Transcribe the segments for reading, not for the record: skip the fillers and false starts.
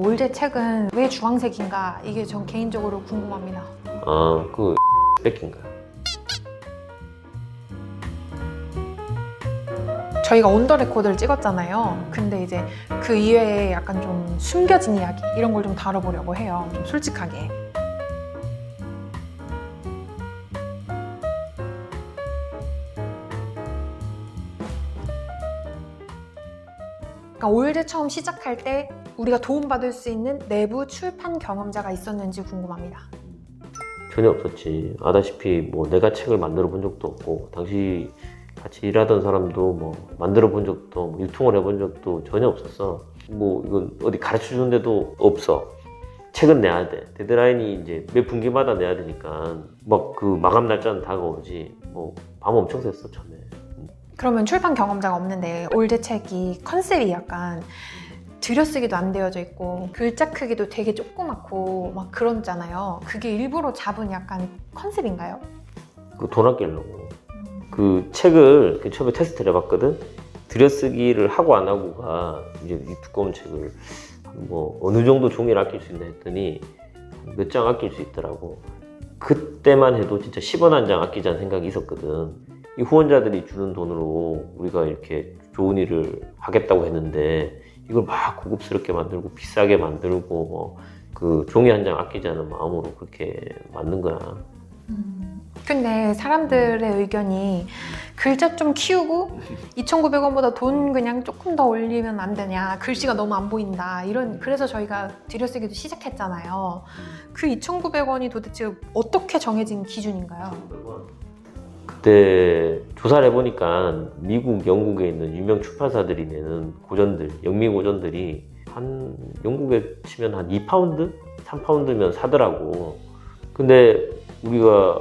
올제 책은 왜 주황색인가? 이게 전 개인적으로 궁금합니다. 아, 그 뺏긴가요? 저희가 온 더 레코드를 찍었잖아요. 근데 이제 그 이외에 약간 좀 숨겨진 이야기 이런 걸 좀 다뤄보려고 해요. 좀 솔직하게. 그러니까 올제 처음 시작할 때 우리가 도움받을 수 있는 내부 출판 경험자가 있었는지 궁금합니다. 전혀 없었지. 아다시피 뭐 내가 책을 만들어 본 적도 없고 당시 같이 일하던 사람도 뭐 만들어 본 적도 뭐 유통을 해본 적도 전혀 없었어. 뭐 이건 어디 가르쳐 주는 데도 없어. 책은 내야 돼. 데드라인이 이제 매 분기마다 내야 되니까 막 그 마감 날짜는 다가오지. 뭐 밤 엄청 샜어 처음에. 그러면 출판 경험자가 없는데 올제 책이 컨셉이 약간 들여쓰기도 안 되어져 있고 글자 크기도 되게 조그맣고 막 그런잖아요. 그게 일부러 잡은 약간 컨셉인가요? 그 돈 아끼려고. 그 책을 처음에 테스트를 해봤거든. 들여쓰기를 하고 안 하고가 이제 이 두꺼운 책을 뭐 어느 정도 종이를 아낄 수 있나 했더니 몇 장 아낄 수 있더라고. 그때만 해도 진짜 10원 한 장 아끼자는 생각이 있었거든. 이 후원자들이 주는 돈으로 우리가 이렇게 좋은 일을 하겠다고 했는데 이걸 막 고급스럽게 만들고 비싸게 만들고 뭐 그 종이 한 장 아끼자는 마음으로 그렇게 만든 거야. 근데 사람들의 의견이 글자 좀 키우고 2,900원보다 돈 그냥 조금 더 올리면 안 되냐, 글씨가 너무 안 보인다, 이런. 그래서 저희가 들여쓰기도 시작했잖아요. 그 2,900원이 도대체 어떻게 정해진 기준인가요? 그때 조사를 해보니까 미국, 영국에 있는 유명 출판사들이 내는 고전들, 영미 고전들이 한 영국에 치면 한 2파운드? 3파운드면 사더라고. 근데 우리가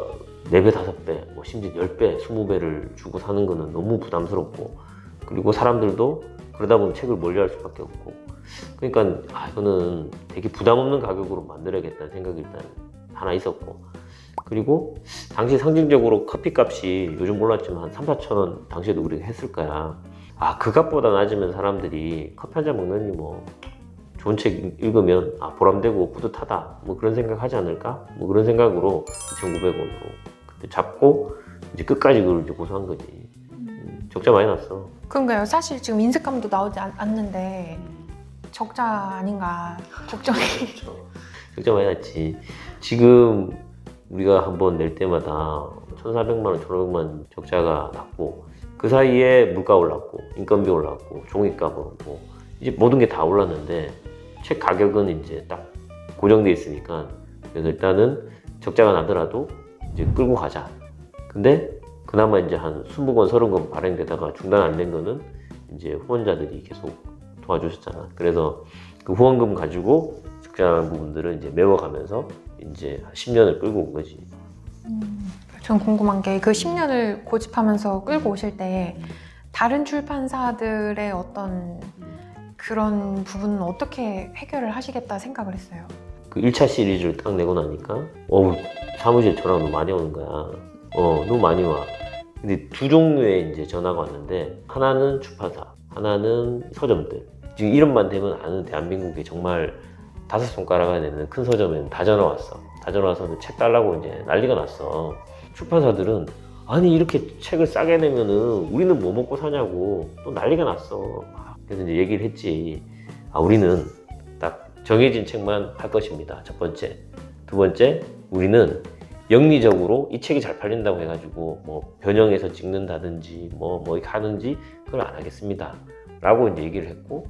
4배, 5배, 뭐 심지어 10배, 20배를 주고 사는 거는 너무 부담스럽고, 그리고 사람들도 그러다 보면 책을 멀리할 수밖에 없고, 그러니까 이거는 되게 부담 없는 가격으로 만들어야겠다는 생각이 일단 하나 있었고, 그리고 당시 상징적으로 커피값이 요즘 몰랐지만 한 3, 4천 원 당시에도 우리가 했을 거야. 그 값보다 낮으면 사람들이 커피 한 잔 먹느니 뭐 좋은 책 읽으면 보람되고 뿌듯하다 뭐 그런 생각 하지 않을까? 뭐 그런 생각으로 2,900원으로 그때 잡고 이제 끝까지 그걸 이제 고수한 거지. 적자 많이 났어. 그런가요? 사실 지금 인색감도 나오지 않는데 적자 아닌가 걱정이. 적자 많이 났지. 지금 우리가 한번 낼 때마다 1,400만 원, 1,500만 원 적자가 났고, 그 사이에 물가 올랐고, 인건비 올랐고, 종이값 오르고, 이제 모든 게 다 올랐는데 책 가격은 이제 딱 고정돼 있으니까, 그래서 일단은 적자가 나더라도 이제 끌고 가자. 근데 그나마 이제 한 20권, 30권 발행되다가 중단 안 된 거는 이제 후원자들이 계속 도와주셨잖아. 그래서 그 후원금 가지고 적자난 부분들은 이제 메워가면서 이제 10년을 끌고 온 거지. 전 궁금한 게 그 10년을 고집하면서 끌고 오실 때 다른 출판사들의 어떤 그런 부분은 어떻게 해결을 하시겠다 생각을 했어요? 그 1차 시리즈를 딱 내고 나니까 사무실 전화가 너무 많이 오는 거야. 너무 많이 와. 근데 두 종류의 이제 전화가 왔는데, 하나는 출판사, 하나는 서점들. 지금 이름만 대면 아는 대한민국에 정말 5손가락 안에 있는 큰 서점에는 다 전화 왔어. 다 전화 와서 책 달라고 이제 난리가 났어. 출판사들은 아니 이렇게 책을 싸게 내면은 우리는 뭐 먹고 사냐고 또 난리가 났어. 그래서 이제 얘기를 했지. 우리는 딱 정해진 책만 할 것입니다. 첫 번째. 두 번째, 우리는 영리적으로 이 책이 잘 팔린다고 해가지고 뭐 변형해서 찍는다든지 뭐 이렇게 하는지 그걸 안 하겠습니다. 라고 이제 얘기를 했고,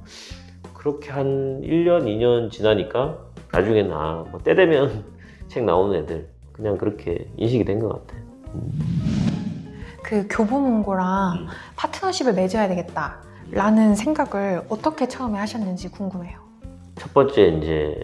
그렇게 한 1년, 2년 지나니까 나중에는 뭐 때 되면 책 나오는 애들 그냥 그렇게 인식이 된 것 같아. 그 교보문고랑 파트너십을 맺어야 되겠다 라는 생각을 어떻게 처음에 하셨는지 궁금해요. 첫 번째 이제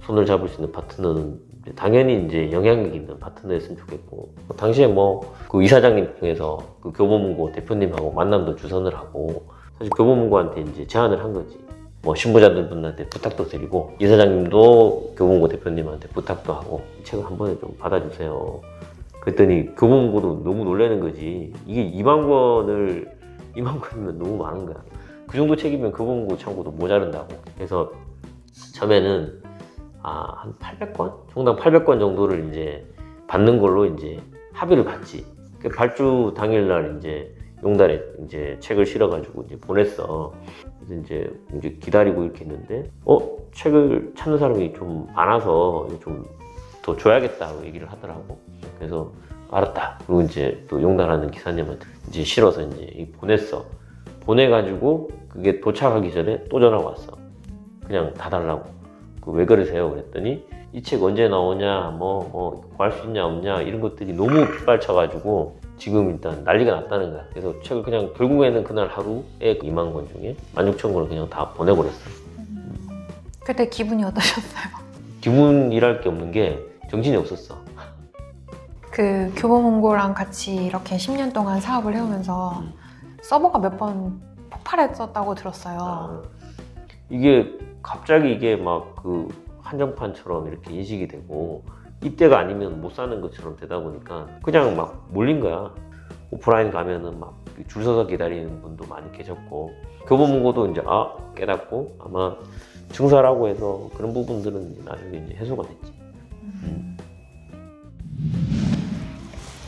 손을 잡을 수 있는 파트너는 당연히 이제 영향력 있는 파트너였으면 좋겠고, 당시에 뭐 그 이사장님 중에서 그 교보문고 대표님하고 만남도 주선을 하고, 사실 교보문고한테 이제 제안을 한 거지. 뭐 신부자들분한테 부탁도 드리고, 이사장님도 교보문고 대표님한테 부탁도 하고 이 책을 한 번에 좀 받아주세요. 그랬더니 교보문고도 너무 놀라는 거지. 이게 2만 권이면 너무 많은 거야. 그 정도 책이면 교보문고 창고도 모자른다고. 그래서 처음에는 한 800권? 총당 800권 정도를 이제 받는 걸로 이제 합의를 봤지. 그 발주 당일날 이제 용달에 이제 책을 실어가지고 이제 보냈어. 그래서 이제 기다리고 이렇게 했는데, 책을 찾는 사람이 좀 많아서 좀 더 줘야겠다고 얘기를 하더라고. 그래서 알았다. 그리고 이제 또 용달하는 기사님한테 이제 실어서 이제 보냈어. 보내가지고 그게 도착하기 전에 또 전화가 왔어. 그냥 다 달라고. 왜 그러세요? 그랬더니 이 책 언제 나오냐, 구할 수 있냐 없냐 이런 것들이 너무 빗발쳐가지고 지금 일단 난리가 났다는 거야. 그래서 책을 그냥 결국에는 그날 하루에 2만 권 중에 16,000권을 그냥 다 보내버렸어. 그때 기분이 어떠셨어요? 기분이랄 게 없는 게 정신이 없었어. 그 교보문고랑 같이 이렇게 10년 동안 사업을 해오면서 서버가 몇 번 폭발했었다고 들었어요. 이게 갑자기 이게 막 그 한정판처럼 이렇게 인식이 되고 이때가 아니면 못 사는 것처럼 되다 보니까 그냥 막 몰린 거야. 오프라인 가면은 막 줄 서서 기다리는 분도 많이 계셨고 교보문고도 이제 깨닫고 아마 증사라고 해서 그런 부분들은 이제 나중에 이제 해소가 됐지.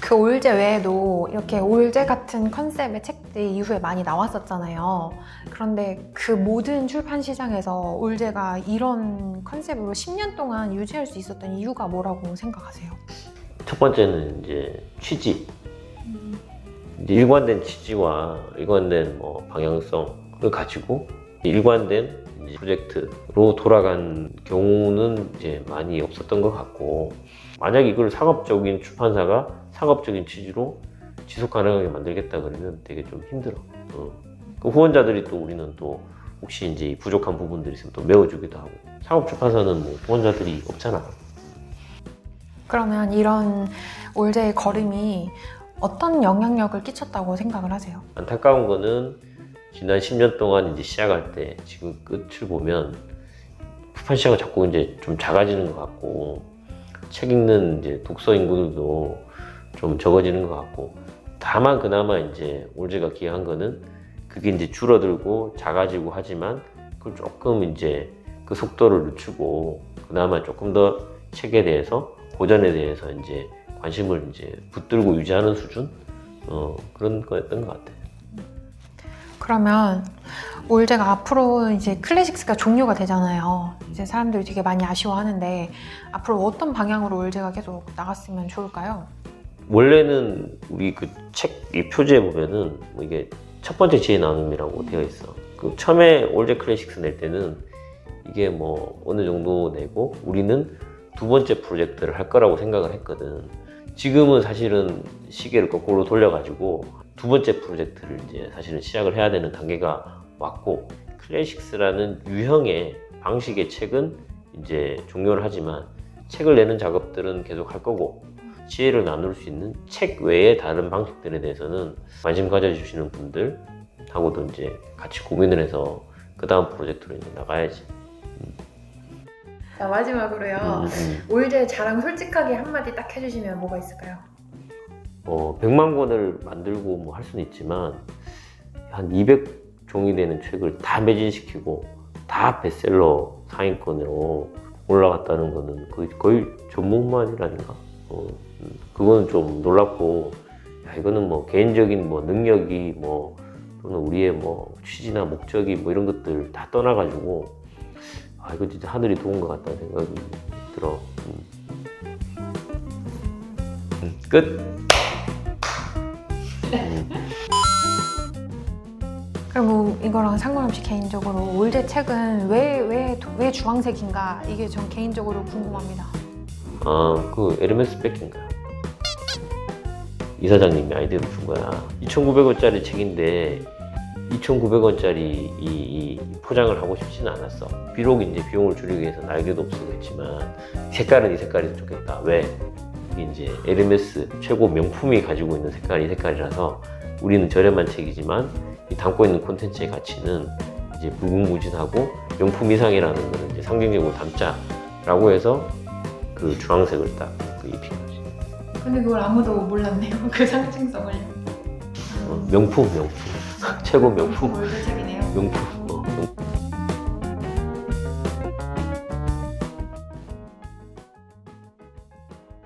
그 올제 외에도 이렇게 올제 같은 컨셉의 책들이 이후에 많이 나왔었잖아요. 그런데 그 모든 출판 시장에서 올제가 이런 컨셉으로 10년 동안 유지할 수 있었던 이유가 뭐라고 생각하세요? 첫 번째는 이제 취지. 이제 일관된 취지와 일관된 방향성을 가지고 일관된 이제 프로젝트로 돌아간 경우는 이제 많이 없었던 것 같고, 만약 이걸 상업적인 출판사가 상업적인 취지로 지속 가능하게 만들겠다 그러면 되게 좀 힘들어. 그 후원자들이 또 우리는 또 혹시 이제 부족한 부분들이 있으면 또 메워주기도 하고, 상업 출판사는 뭐 후원자들이 없잖아. 그러면 이런 올제의 걸음이 어떤 영향력을 끼쳤다고 생각을 하세요? 안타까운 거는 지난 10년 동안 이제 시작할 때 지금 끝을 보면 출판 시장은 자꾸 이제 좀 작아지는 것 같고, 책 읽는 이제 독서 인구들도 좀 적어지는 것 같고, 다만 그나마 이제 올제가 기여한 거는 그게 이제 줄어들고 작아지고 하지만 그걸 조금 이제 그 속도를 늦추고 그나마 조금 더 책에 대해서 고전에 대해서 이제 관심을 이제 붙들고 유지하는 수준? 그런 거였던 것 같아요. 그러면 올제가 앞으로 이제 클래식스가 종료가 되잖아요. 이제 사람들이 되게 많이 아쉬워하는데 앞으로 어떤 방향으로 올제가 계속 나갔으면 좋을까요? 원래는 우리 그 책 이 표지에 보면은 이게 첫 번째 지혜 나눔이라고 되어 있어. 그 처음에 올제 클래식스 낼 때는 이게 어느 정도 내고 우리는 두 번째 프로젝트를 할 거라고 생각을 했거든. 지금은 사실은 시계를 거꾸로 돌려가지고 두 번째 프로젝트를 이제 사실은 시작을 해야 되는 단계가 왔고, 클래식스라는 유형의 방식의 책은 이제 종료를 하지만 책을 내는 작업들은 계속 할 거고, 지혜를 나눌 수 있는 책 외의 다른 방식들에 대해서는 관심 가져주시는 분들하고도 이제 같이 고민을 해서 그 다음 프로젝트로 이제 나가야지. 자, 마지막으로요. 올제 자랑 솔직하게 한마디 딱 해주시면 뭐가 있을까요? 100만 권을 만들고 할 수는 있지만 한 200종이 되는 책을 다 매진시키고 다 베스트셀러 상위권으로 올라갔다는 거는 거의 전문만이라든가 그거는 좀 놀랍고, 이거는 개인적인 능력이 또는 우리의 취지나 목적이 이런 것들 다 떠나가지고 이거 진짜 하늘이 도운 것 같다는 생각이 들어. 끝. 그리고 이거랑 상관없이 개인적으로 올제 책은 왜 주황색인가? 이게 전 개인적으로 궁금합니다. 그 에르메스 뺏긴가? 이사장님이 아이디어를 준 거야. 2,900원짜리 책인데 2,900원짜리 이 포장을 하고 싶지는 않았어. 비록 이제 비용을 줄이기 위해서 날개도 없애고 했지만 색깔은 이 색깔이 좋겠다. 왜? 이게 이제 에르메스 최고 명품이 가지고 있는 색깔이 이 색깔이라서 우리는 저렴한 책이지만 이 담고 있는 콘텐츠의 가치는 이제 무궁무진하고 명품 이상이라는 거는 이제 상징적으로 담자라고 해서 그 주황색을 딱 입힌 거지. 근데 그걸 아무도 몰랐네요. 그 상징성을. 명품 최고 명품 올제 책이네요. 명품